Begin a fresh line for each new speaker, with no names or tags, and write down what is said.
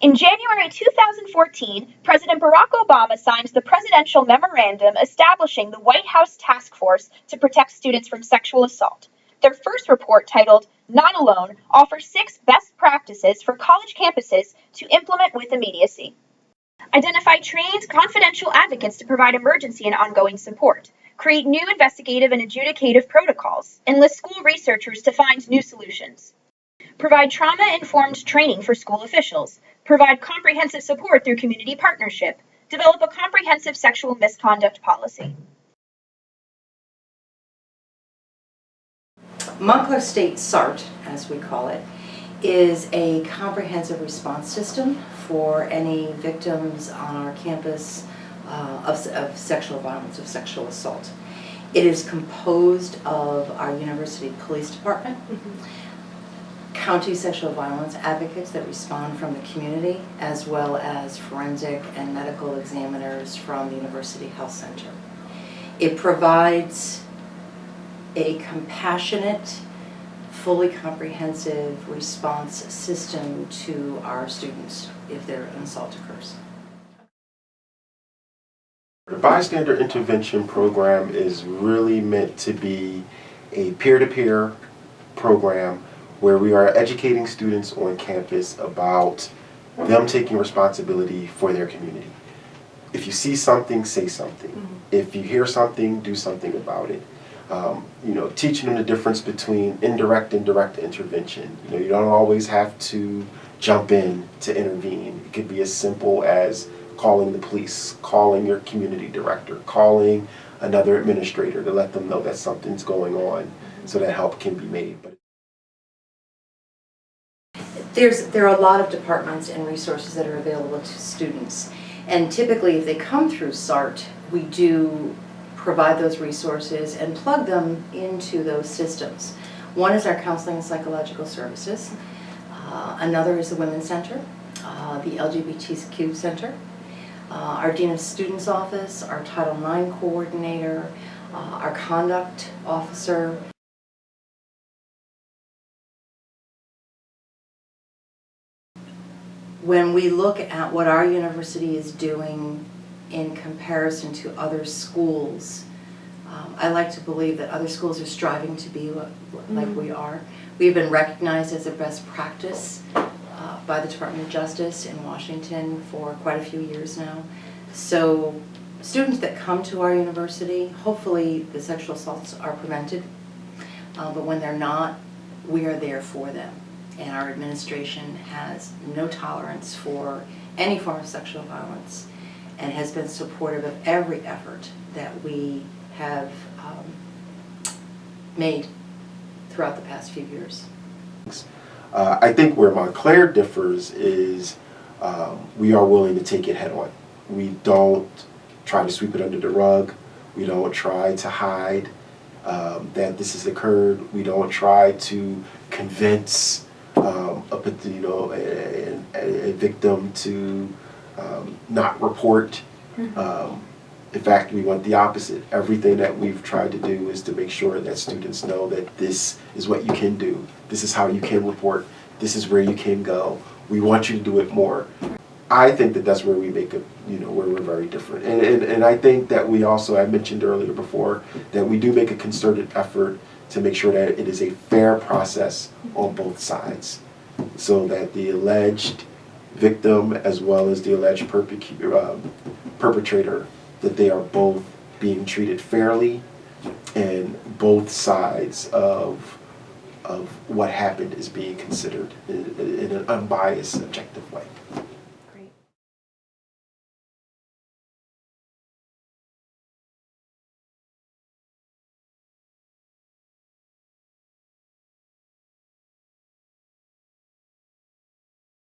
In January 2014, President Barack Obama signed the presidential memorandum establishing the White House Task Force to protect students from sexual assault. Their first report, titled Not Alone, offers 6 best practices for college campuses to implement with immediacy. Identify trained, confidential advocates to provide emergency and ongoing support. Create new investigative and adjudicative protocols. Enlist school researchers to find new solutions. Provide trauma-informed training for school officials. Provide comprehensive support through community partnership. Develop a comprehensive sexual misconduct policy.
Montclair State SART, as we call it, is a comprehensive response system for any victims on our campus of sexual violence, of sexual assault. It is composed of our university police department, county sexual violence advocates that respond from the community, as well as forensic and medical examiners from the University Health Center. It provides a compassionate, fully comprehensive response system to our students if an assault occurs.
The bystander intervention program is really meant to be a peer-to-peer program where we are educating students on campus about them taking responsibility for their community. If you see something, say something. If you hear something, do something about it. Teaching them the difference between indirect and direct intervention. You don't always have to jump in to intervene. It could be as simple as calling the police, calling your community director, calling another administrator to let them know that something's going on so that help can be made.
There are a lot of departments and resources that are available to students, and typically if they come through SART, we do provide those resources and plug them into those systems. One is our counseling and psychological services. Another is the Women's Center, the LGBTQ Center, our Dean of Students Office, our Title IX coordinator, our conduct officer. When we look at what our university is doing in comparison to other schools, I like to believe that other schools are striving to be like we are. We've been recognized as a best practice by the Department of Justice in Washington for quite a few years now. So students that come to our university, hopefully the sexual assaults are prevented, but when they're not, we are there for them. And our administration has no tolerance for any form of sexual violence and has been supportive of every effort that we have made throughout the past few years.
I think where Montclair differs is we are willing to take it head on. We don't try to sweep it under the rug. We don't try to hide that this has occurred. We don't try to convince a victim to not report. In fact, we want the opposite. Everything that we've tried to do is to make sure that students know that this is what you can do. This is how you can report. This is where you can go. We want you to do it more. I think that that's where we make it, where we're very different. And I think that we also, I mentioned earlier before, that we do make a concerted effort to make sure that it is a fair process on both sides, so that the alleged victim as well as the alleged perpetrator, that they are both being treated fairly and both sides of what happened is being considered in an unbiased, objective way.